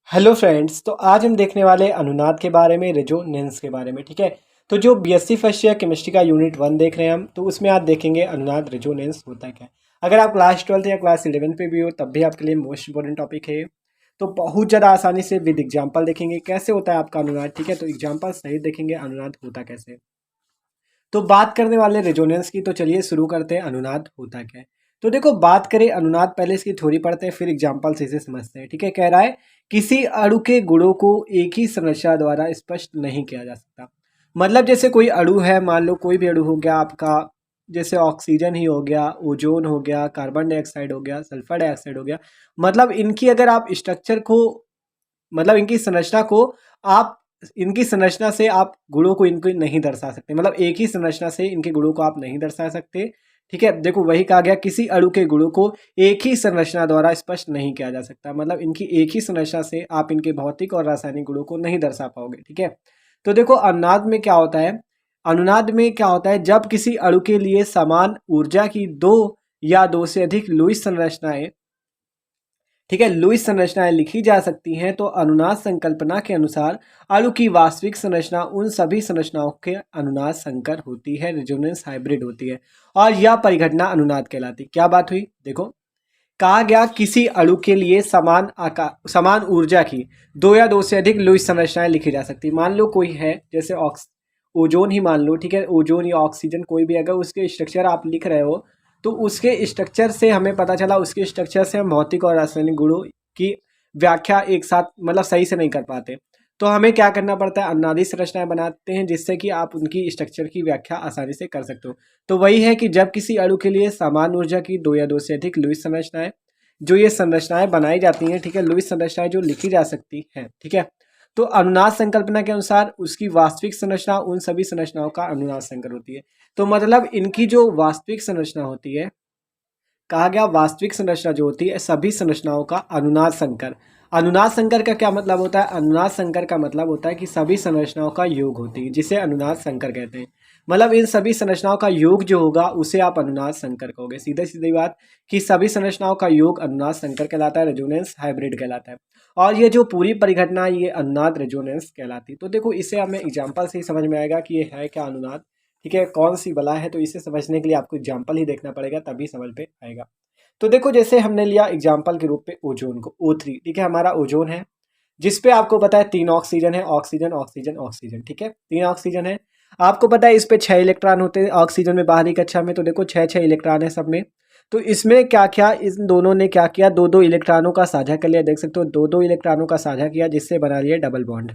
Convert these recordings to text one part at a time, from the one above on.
Hello friends, तो आज हम देखने वाले अनुनाद के बारे में, रेजोनेंस के बारे में। ठीक है, तो जो बीएससी फर्स्ट ईयर केमिस्ट्री का यूनिट 1 देख रहे हैं हम, तो उसमें आप देखेंगे अनुनाद रेजोनेंस होता है क्या। अगर आप क्लास 12 या क्लास 11 पे भी हो तब भी आपके लिए मोस्ट इंपॉर्टेंट टॉपिक है। तो बहुत ज़्यादा आसानी से विद एग्जाम्पल देखेंगे कैसे होता है आपका अनुनाद। ठीक है, तो एग्जाम्पल सहित देखेंगे अनुनाद होता कैसे। तो बात करने वाले रेजोनेंस की, तो चलिए शुरू करते हैं अनुनाद होता क्या है। तो देखो, बात करें अनुनाद, पहले इसकी थ्योरी पढ़ते हैं फिर एग्जांपल से इसे समझते हैं। ठीक है, कह रहा है किसी अणु के गुणों को एक ही संरचना द्वारा स्पष्ट नहीं किया जा सकता। मतलब जैसे कोई अणु है, मान लो कोई भी अणु हो गया आपका, जैसे ऑक्सीजन ही हो गया, ओजोन हो गया, कार्बन डाइऑक्साइड हो गया, सल्फर डाइऑक्साइड हो गया। मतलब इनकी अगर आप स्ट्रक्चर को, मतलब इनकी संरचना को आप, इनकी संरचना से आप गुणों को इनको नहीं दर्शा सकते। मतलब एक ही संरचना से इनके गुणों को आप नहीं दर्शा सकते। ठीक है, देखो वही कहा गया, किसी अणु के गुणों को एक ही संरचना द्वारा स्पष्ट नहीं किया जा सकता। मतलब इनकी एक ही संरचना से आप इनके भौतिक और रासायनिक गुणों को नहीं दर्शा पाओगे। ठीक है, तो देखो अनुनाद में क्या होता है। अनुनाद में क्या होता है, जब किसी अणु के लिए समान ऊर्जा की दो या दो से अधिक लुईस संरचनाएं, ठीक है, लुईस संरचनाएं लिखी जा सकती हैं, तो अनुनाद संकल्पना के अनुसार अणु की वास्तविक संरचना उन सभी संरचनाओं के अनुनाद संकर होती है, रेजोनेंस हाइब्रिड होती है, और यह परिघटना अनुनाद कहलाती है। क्या बात हुई, देखो कहा गया किसी अणु के लिए समान आकार, समान ऊर्जा की दो या दो से अधिक लुईस संरचनाएं लिखी जा सकती। मान लो कोई है, जैसे ओजोन ही मान लो। ठीक है, ओजोन या ऑक्सीजन कोई भी, अगर उसके स्ट्रक्चर आप लिख रहे हो तो उसके स्ट्रक्चर से हमें पता चला, उसके स्ट्रक्चर से हम भौतिक और रासायनिक गुणों की व्याख्या एक साथ, मतलब सही से नहीं कर पाते। तो हमें क्या करना पड़ता है, अनुनादी संरचनाएं बनाते हैं जिससे कि आप उनकी स्ट्रक्चर की व्याख्या आसानी से कर सकते हो। तो वही है कि जब किसी अणु के लिए समान ऊर्जा की दो या दो से अधिक लुईस संरचनाएं, जो ये संरचनाएं बनाई जाती हैं, ठीक है, लुईस संरचनाएं जो लिखी जा सकती हैं। ठीक है, तो अनुनाद संकल्पना के अनुसार उसकी वास्तविक संरचना उन सभी संरचनाओं का अनुनाद संकर होती है। तो मतलब इनकी जो वास्तविक संरचना होती है, कहा गया वास्तविक संरचना जो होती है सभी संरचनाओं का अनुनाद संकर। अनुनाद संकर का क्या मतलब होता है, अनुनाद संकर का मतलब होता है कि सभी संरचनाओं का योग होती है, जिसे अनुनाद संकर कहते हैं। मतलब इन सभी संरचनाओं का योग जो होगा उसे आप अनुनाद संकर कहोगे। सीधे सीधी बात कि सभी संरचनाओं का योग अनुनाद संकर कहलाता है, रेजोनेंस हाइब्रिड कहलाता है। और ये जो पूरी परिघटना, ये अनुनाद रेजोनेंस कहलाती है। तो देखो इसे हमें एग्जाम्पल से ही समझ में आएगा कि ये है क्या अनुनाद। ठीक है, कौन सी बला है, तो इसे समझने के लिए आपको एग्जाम्पल ही देखना पड़ेगा, तभी समझ पे आएगा। तो देखो जैसे हमने लिया एग्जाम्पल के रूप पे ओजोन को, O3। ठीक है, हमारा ओजोन है जिसपे आपको पता है 3 ऑक्सीजन है, ऑक्सीजन ऑक्सीजन ऑक्सीजन। ठीक है, 3 ऑक्सीजन है। आपको पता है इस पे 6 इलेक्ट्रॉन होते हैं ऑक्सीजन में, बाहरी कक्षा में। तो देखो 6 6 इलेक्ट्रॉन है सब में। तो इसमें क्या किया, इन दोनों ने क्या किया, दो दो इलेक्ट्रॉनों का साझा कर लिया। देख सकते हो दो दो इलेक्ट्रॉनों का साझा किया, जिससे बना लिया डबल बॉन्ड।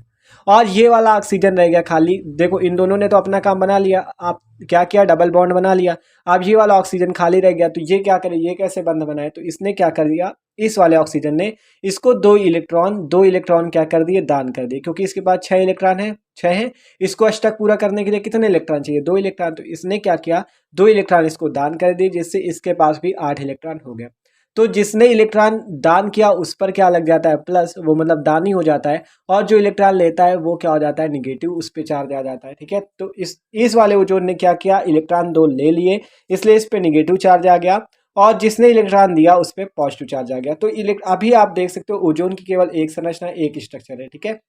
और ये वाला ऑक्सीजन रह गया खाली। देखो इन दोनों ने तो अपना काम बना लिया, आप क्या किया, डबल बॉन्ड बना लिया। अब ये वाला ऑक्सीजन खाली रह गया, तो ये क्या करे, ये कैसे बंध बनाए, तो इसने क्या कर दिया, इस वाले ऑक्सीजन ने इसको दो इलेक्ट्रॉन क्या कर दिए, दान कर दिए। क्योंकि इसके पास 6 इलेक्ट्रॉन है, 6 है, इसको अष्टक पूरा करने के लिए कितने इलेक्ट्रॉन चाहिए, 2 इलेक्ट्रॉन। तो इसने क्या किया, 2 इलेक्ट्रॉन इसको दान कर दिए, जिससे इसके पास भी 8 इलेक्ट्रॉन हो गया। तो जिसने इलेक्ट्रॉन दान किया उस पर क्या लग जाता है, प्लस, वो मतलब दान ही हो जाता है। और जो इलेक्ट्रॉन लेता है वो क्या हो जाता है, निगेटिव, उस पर चार्ज आ जाता है। ठीक है, तो इस वाले ओजोन ने क्या किया, इलेक्ट्रॉन 2 ले लिए, इसलिए इस पे निगेटिव चार्ज आ गया। और जिसने इलेक्ट्रॉन दिया उस पर पॉजिटिव चार्ज आ गया। तो अभी आप देख सकते हो ओजोन की केवल एक संरचना, एक स्ट्रक्चर है। ठीक है,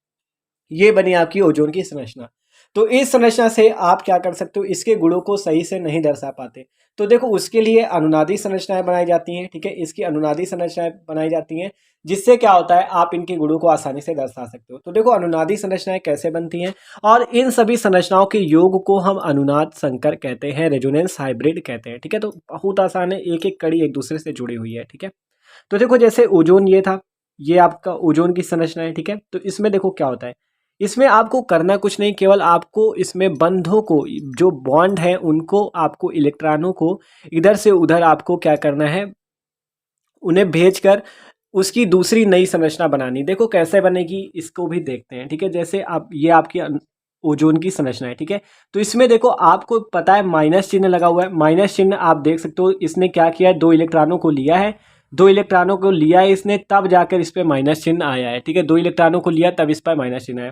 ये बनी आपकी ओजोन की संरचना। तो इस संरचना से आप क्या कर सकते हो, इसके गुणों को सही से नहीं दर्शा पाते। तो देखो उसके लिए अनुनादी संरचनाएं बनाई जाती हैं। ठीक है, इसकी अनुनादी संरचनाएं बनाई जाती हैं, जिससे क्या होता है, आप इनके गुणों को आसानी से दर्शा सकते हो। तो देखो अनुनादी संरचनाएं कैसे बनती हैं, और इन सभी संरचनाओं के योग को हम अनुनाद संकर कहते हैं, रेजोनेंस हाइब्रिड कहते हैं। ठीक है, तो बहुत आसान है, एक एक कड़ी एक दूसरे से जुड़ी हुई है। ठीक है, तो देखो जैसे ओजोन ये था, ये आपका ओजोन की संरचना है। ठीक है, तो इसमें देखो क्या होता है, इसमें आपको करना कुछ नहीं, केवल आपको इसमें बंधों को, जो बॉन्ड है उनको, आपको इलेक्ट्रॉनों को इधर से उधर आपको क्या करना है, उन्हें भेजकर उसकी दूसरी नई संरचना बनानी। देखो कैसे बनेगी इसको भी देखते हैं। ठीक है, जैसे आप, ये आपकी ओजोन की संरचना है। ठीक है, तो इसमें देखो आपको पता है माइनस चिन्ह लगा हुआ है। माइनस चिन्ह आप देख सकते हो, इसने क्या किया है, 2 इलेक्ट्रॉनों को लिया है, 2 इलेक्ट्रॉनों को लिया है इसने, तब जाकर इस पे माइनस चिन्ह आया है। ठीक है, 2 इलेक्ट्रॉनों को लिया तब इस पर माइनस चिन्ह आया।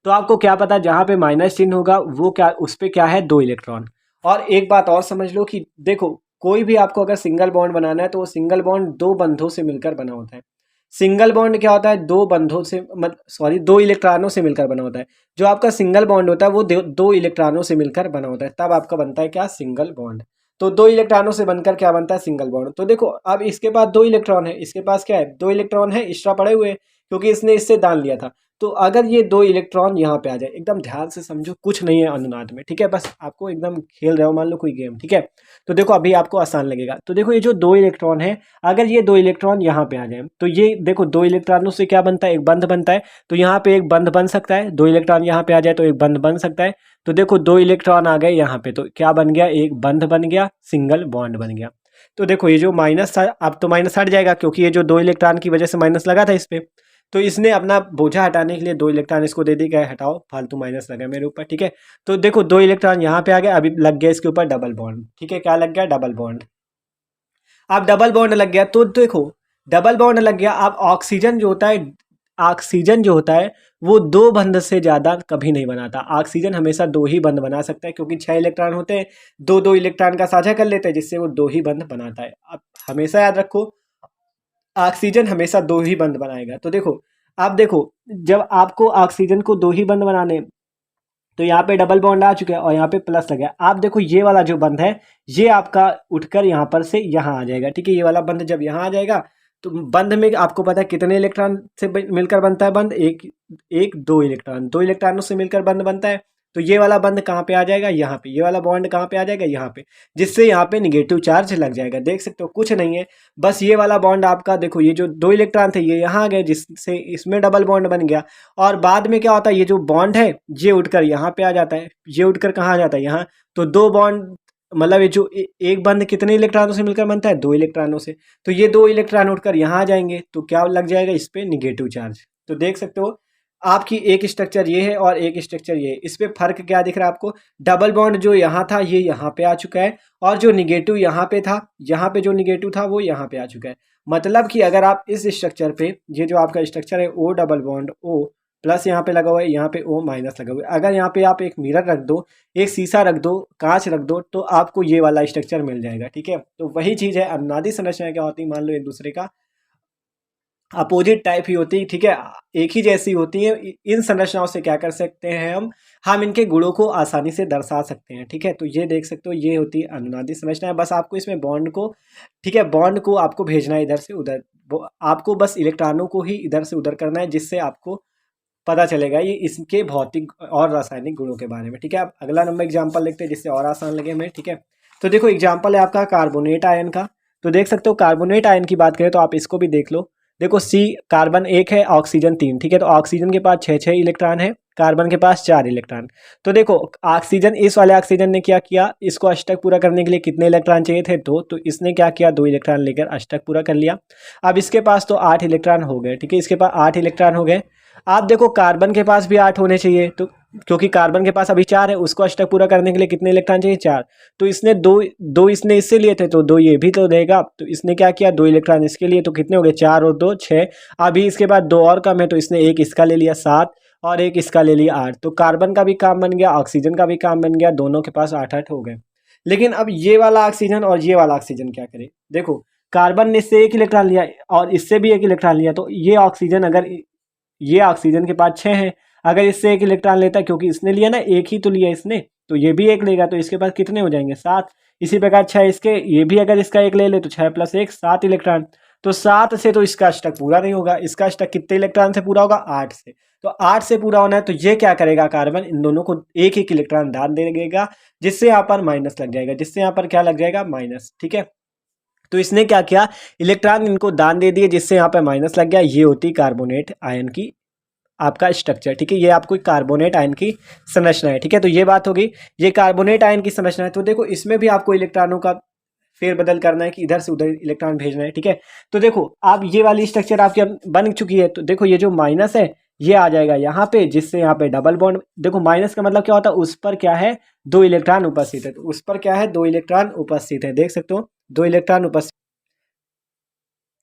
तो आपको क्या पता, जहाँ पे माइनस चिन्ह होगा वो क्या, उस पर क्या है, 2 इलेक्ट्रॉन। और एक बात और समझ लो कि देखो कोई भी आपको अगर सिंगल बॉन्ड बनाना है तो वो सिंगल बॉन्ड 2 बंधों से मिलकर बना होता है। सिंगल बॉन्ड क्या होता है, दो बंधों से सॉरी दो इलेक्ट्रॉनों से मिलकर बना होता है। जो आपका सिंगल बॉन्ड होता है वो दो इलेक्ट्रॉनों से मिलकर बना होता है, तब आपका बनता है क्या, सिंगल बॉन्ड। तो दो इलेक्ट्रॉनों से बनकर क्या बनता है, सिंगल बॉन्ड। तो देखो अब इसके पास दो इलेक्ट्रॉन है, इसके पास क्या है, दो इलेक्ट्रॉन है, एक्स्ट्रा पड़े हुए हैं, क्योंकि इसने इससे दान लिया था। तो अगर ये दो इलेक्ट्रॉन यहाँ पे आ जाए, एकदम ध्यान से समझो, कुछ नहीं है अनुनाद में, ठीक है, बस आपको एकदम खेल रहे हो मान लो कोई गेम, ठीक है। तो देखो अभी आपको आसान लगेगा। तो देखो ये जो दो इलेक्ट्रॉन है, अगर ये दो इलेक्ट्रॉन यहाँ पे आ जाए तो ये देखो दो इलेक्ट्रॉनों से क्या बनता है, एक बंध बनता है। तो यहाँ पे एक बंध बन सकता है, दो इलेक्ट्रॉन यहाँ पे आ जाए तो एक बंध बन सकता है। तो देखो दो इलेक्ट्रॉन आ गए यहाँ पे, तो क्या बन गया, एक बंध बन गया, सिंगल बॉन्ड बन गया। तो देखो ये जो माइनस था, अब तो माइनस हट जाएगा, क्योंकि ये जो दो इलेक्ट्रॉन की वजह से माइनस लगा था इस पे। तो इसने अपना बोझा हटाने के लिए दो इलेक्ट्रॉन इसको दे दी, क्या हटाओ, फालतू माइनस लगा मेरे ऊपर, ठीक है। तो देखो दो इलेक्ट्रॉन यहाँ पे आ गया, अभी लग गया इसके ऊपर डबल बॉन्ड, ठीक है, क्या लग गया, डबल बॉन्ड। अब डबल बॉन्ड लग गया तो देखो डबल बॉन्ड लग गया। अब ऑक्सीजन जो होता है, ऑक्सीजन जो होता है वो दो बंध से ज़्यादा कभी नहीं बनाता। ऑक्सीजन हमेशा दो ही बंध बना सकता है, क्योंकि 6 इलेक्ट्रॉन होते हैं, दो दो इलेक्ट्रॉन का साझा कर लेते हैं, जिससे वो दो ही बंध बनाता है। अब हमेशा याद रखो, ऑक्सीजन हमेशा दो ही बंध बनाएगा। तो देखो आप देखो, जब आपको ऑक्सीजन को दो ही बंध बनाने, तो यहाँ पे डबल बॉन्ड आ चुका है और यहाँ पे प्लस लगा है। आप देखो ये वाला जो बंध है, ये आपका उठकर यहाँ पर से यहाँ आ जाएगा, ठीक है। ये वाला बंध जब यहाँ आ जाएगा, तो बंध में आपको पता है कितने इलेक्ट्रॉन से मिलकर बनता है बंध, एक दो इलेक्ट्रॉन, दो इलेक्ट्रॉनों से मिलकर बंध बनता है। तो ये वाला बंध कहाँ पे आ जाएगा, यहाँ पे। ये वाला बॉन्ड कहाँ पे आ जाएगा, यहाँ पे, जिससे यहाँ पे निगेटिव चार्ज लग जाएगा। देख सकते हो कुछ नहीं है, बस ये वाला बॉन्ड आपका, देखो ये जो दो इलेक्ट्रॉन थे ये यहाँ आ गए, जिससे इसमें डबल बॉन्ड बन गया। और बाद में क्या होता है, ये जो बॉन्ड है ये उठकर यहाँ पे आ जाता है, ये उठकर कहाँ आ जाता है, यहाँ। तो दो बॉन्ड मतलब ये जो एक बंध कितने इलेक्ट्रॉनों से मिलकर बनता है, दो इलेक्ट्रॉनों से। तो ये दो इलेक्ट्रॉन उठकर यहाँ आ जाएंगे, तो क्या लग जाएगा, इस पे निगेटिव चार्ज। तो देख सकते हो आपकी एक स्ट्रक्चर ये है और एक स्ट्रक्चर ये है, इस पे फर्क क्या दिख रहा है आपको, डबल बॉन्ड जो यहाँ था ये यहाँ पे आ चुका है, और जो निगेटिव यहाँ पे था, यहाँ पे जो निगेटिव था वो यहाँ पे आ चुका है। मतलब कि अगर आप इस स्ट्रक्चर पे, ये जो आपका स्ट्रक्चर है O double bond O plus यहाँ पे लगा हुआ है, यहाँ पे ओ माइनस लगा हुआ है, अगर यहाँ पे आप एक मिरर रख दो, एक शीशा रख दो, कांच रख दो, तो आपको ये वाला स्ट्रक्चर मिल जाएगा, ठीक है। तो वही चीज़ है, अनुनादी संरचना क्या होती है, मान लो एक दूसरे का अपोजिट टाइप ही होती है, ठीक है, एक ही जैसी होती है। इन संरचनाओं से क्या कर सकते हैं हम इनके गुणों को आसानी से दर्शा सकते हैं, ठीक है। तो ये देख सकते हो ये होती है अनुनादी संरचना है। बस आपको इसमें बॉन्ड को, ठीक है, बॉन्ड को आपको भेजना है इधर से उधर, आपको बस इलेक्ट्रॉनों को ही इधर से उधर करना है, जिससे आपको पता चलेगा ये इसके भौतिक और रासायनिक गुणों के बारे में, ठीक है। अब अगला नंबर एग्जाम्पल देखते हैं, जिससे और आसान लगे हमें, ठीक है। तो देखो एग्जाम्पल है आपका कार्बोनेट आयन का। तो देख सकते हो कार्बोनेट आयन की बात करें तो आप इसको भी देख लो। देखो सी कार्बन एक है, ऑक्सीजन तीन, ठीक है। तो ऑक्सीजन के पास छः छः इलेक्ट्रॉन है, कार्बन के पास 4 इलेक्ट्रॉन। तो देखो ऑक्सीजन, इस वाले ऑक्सीजन ने क्या किया, इसको अष्टक पूरा करने के लिए कितने इलेक्ट्रॉन चाहिए थे, दो, तो इसने क्या किया, दो इलेक्ट्रॉन लेकर अष्टक पूरा कर लिया। अब इसके पास तो 8 इलेक्ट्रॉन हो गए, ठीक है, इसके पास 8 इलेक्ट्रॉन हो गए। आप देखो कार्बन के पास भी 8 होने चाहिए, तो क्योंकि कार्बन के पास अभी 4 है, उसको अष्टक पूरा करने के लिए कितने इलेक्ट्रॉन चाहिए, 4। तो इसने दो दो इसने इससे लिए थे, तो दो ये भी तो देगा। तो इसने क्या किया, दो इलेक्ट्रॉन इसके लिए, तो कितने हो गए, 4 और 2 6। अभी इसके बाद दो और कम है, तो इसने एक इसका ले लिया 7 और एक इसका ले लिया 8। तो कार्बन का भी काम बन गया, ऑक्सीजन का भी काम बन गया, दोनों के पास 8 8 हो गए। लेकिन अब ये वाला ऑक्सीजन और ये वाला ऑक्सीजन क्या करे, देखो कार्बन ने इससे एक इलेक्ट्रॉन लिया और इससे भी एक इलेक्ट्रॉन लिया, तो ये ऑक्सीजन, अगर ये ऑक्सीजन के पास 6 है, अगर इससे एक इलेक्ट्रॉन लेता है, क्योंकि इसने लिया ना, एक ही तो लिया इसने, तो ये भी एक लेगा, तो इसके पास कितने हो जाएंगे, 7। इसी प्रकार 6 इसके, ये भी अगर इसका एक ले ले तो 6 + 1 7 इलेक्ट्रॉन। तो 7 से तो इसका अष्टक पूरा नहीं होगा, इसका अष्टक कितने इलेक्ट्रॉन से पूरा होगा, 8 से। तो 8 से पूरा होना है, तो ये क्या करेगा, कार्बन इन दोनों को एक एक इलेक्ट्रॉन दान दे देगा, जिससे यहाँ पर माइनस लग जाएगा, जिससे यहाँ पर क्या लग जाएगा, माइनस, ठीक है। तो इसने क्या किया, इलेक्ट्रॉन इनको दान दे दिए, जिससे यहाँ पर माइनस लग गया। ये होती कार्बोनेट आयन की आपका स्ट्रक्चर, ठीक है। ये आपको कार्बोनेट आयन की संरचना है, ठीक है। तो ये बात होगी, ये कार्बोनेट आयन की संरचना है। तो देखो इसमें भी आपको इलेक्ट्रॉनों का फेरबदल करना है, कि इधर से उधर इलेक्ट्रॉन भेजना है, ठीक है। तो देखो अब ये वाली स्ट्रक्चर आपकी बन चुकी है। तो देखो ये जो माइनस है ये आ जाएगा यहाँ पे, जिससे यहाँ पे डबल बॉन्ड, देखो माइनस का मतलब क्या होता है, उस पर क्या है, दो इलेक्ट्रॉन उपस्थित है। तो उस पर क्या है, दो इलेक्ट्रॉन उपस्थित है, देख सकते हो दो इलेक्ट्रॉन उपस्थित।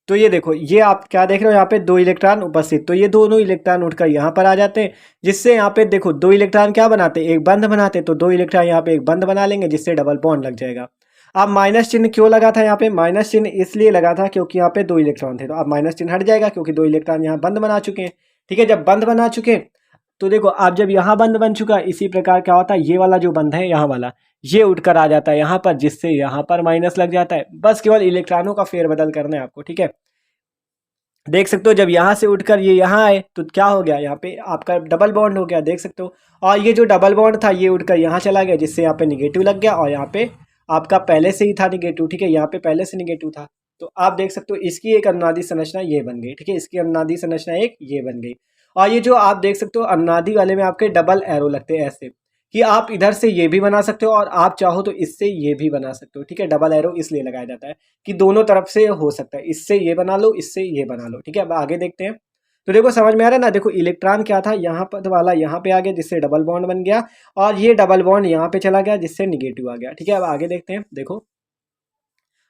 तो ये देखो ये आप क्या देख रहे हो, यहाँ पे दो इलेक्ट्रॉन उपस्थित, तो ये दोनों इलेक्ट्रॉन उठकर यहाँ पर आ जाते हैं, जिससे यहाँ पे देखो दो इलेक्ट्रॉन क्या बनाते हैं, एक बंध बनाते हैं। तो दो इलेक्ट्रॉन यहाँ पे एक बंध बना लेंगे, जिससे डबल बॉन्ड लग जाएगा। अब माइनस चिन्ह क्यों लगा था यहाँ पे? माइनस चिन्ह इसलिए लगा था क्योंकि यहाँ पे 2 इलेक्ट्रॉन थे, तो अब माइनस चिन्ह हट जाएगा क्योंकि 2 इलेक्ट्रॉन यहाँ बंद बना चुके हैं। ठीक है, जब बंद बना चुके तो देखो अब जब यहाँ बंद बन चुका, इसी प्रकार क्या होता है, ये वाला जो बंद है यहाँ वाला, ये उठकर आ जाता है यहाँ पर, जिससे यहाँ पर माइनस लग जाता है। बस केवल इलेक्ट्रॉनों का फेरबदल करना है आपको। ठीक है, देख सकते हो जब यहाँ से उठकर ये यहाँ आए तो क्या हो गया, यहाँ पे आपका डबल बॉन्ड हो गया, देख सकते हो। और ये जो डबल बॉन्ड था ये उठकर यहाँ चला गया, जिससे यहाँ पे निगेटिव लग गया, और यहाँ पे आपका पहले से ही था निगेटिव। ठीक है, यहाँ पे पहले से निगेटिव था, तो आप देख सकते हो इसकी एक अनुनादी संरचना ये बन गई। ठीक है, इसकी अनुनादी संरचना एक ये बन गई। और ये जो आप देख सकते हो अनुनादी वाले में आपके डबल एरो लगते हैं ऐसे, कि आप इधर से ये भी बना सकते हो और आप चाहो तो इससे ये भी बना सकते हो। ठीक है, डबल एरो इसलिए लगाया जाता है कि दोनों तरफ से हो सकता है, इससे ये बना लो, इससे ये बना लो। ठीक है, अब आगे देखते हैं। तो देखो समझ में आ रहा है ना, देखो इलेक्ट्रॉन क्या था, यहाँ पर वाला यहाँ पे आ गया जिससे डबल बॉन्ड बन गया, और ये डबल बॉन्ड यहाँ पे चला गया जिससे निगेटिव आ गया। ठीक है, अब आगे देखते हैं। देखो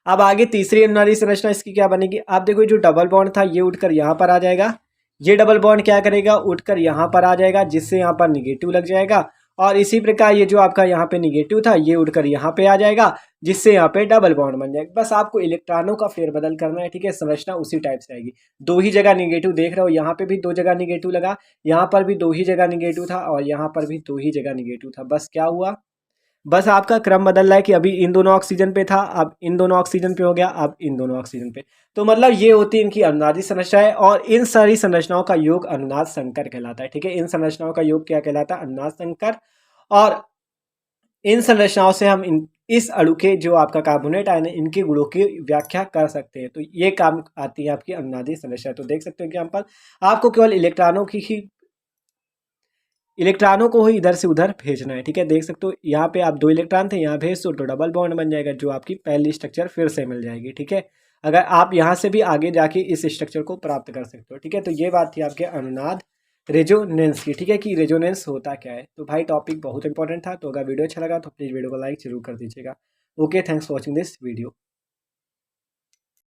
अब आगे तीसरी अनुनादी संरचना इसकी क्या बनेगी। आप देखो जो डबल बॉन्ड था ये उठकर यहाँ पर आ जाएगा, ये डबल बॉन्ड क्या करेगा, उठकर यहाँ पर आ जाएगा, जिससे यहाँ पर निगेटिव लग जाएगा। और इसी प्रकार ये जो आपका यहाँ पे निगेटिव था ये उठकर यहाँ पे आ जाएगा, जिससे यहाँ पे डबल बॉन्ड बन जाएगा। बस आपको इलेक्ट्रॉनों का फेरबदल करना है। ठीक है, संरचना उसी टाइप से आएगी। दो ही जगह निगेटिव देख रहे हो, यहाँ पे भी 2 जगह निगेटिव लगा, यहाँ पर भी 2 ही जगह निगेटिव था, और यहाँ पर भी 2 ही जगह निगेटिव था। बस क्या हुआ, बस आपका क्रम बदल रहा है कि अभी इन दोनों ऑक्सीजन पे था, अब इन दोनों ऑक्सीजन पे हो गया, अब इन दोनों ऑक्सीजन पे। तो मतलब ये होती है इनकी अनुनादी संरचना है, और इन सारी संरचनाओं का योग अनुनाद संकर कहलाता है। ठीक है, इन संरचनाओं का योग क्या कहलाता है, अनुनाद संकर। और इन संरचनाओं से हम इस अणु के जो आपका कार्बोनेट आयन है इनके गुणों की व्याख्या कर सकते हैं। तो ये काम आती है आपकी अनुनादी संरचना। तो देख सकते हो एग्जाम्पल, आपको केवल इलेक्ट्रॉनों को ही इधर से उधर भेजना है। ठीक है, देख सकते हो यहाँ पे आप 2 इलेक्ट्रॉन थे, यहाँ भेज दो तो डबल बॉन्ड बन जाएगा, जो आपकी पहली स्ट्रक्चर फिर से मिल जाएगी। ठीक है, अगर आप यहाँ से भी आगे जाके इस स्ट्रक्चर को प्राप्त कर सकते हो। ठीक है, तो ये बात थी आपके अनुनाद रेजोनेंस की। ठीक है, कि रेजोनेंस होता क्या है। तो भाई टॉपिक बहुत इंपॉर्टेंट था, तो अगर वीडियो अच्छा लगा तो प्लीज़ वीडियो को लाइक जरूर कर दीजिएगा। Okay, thanks for watching this video.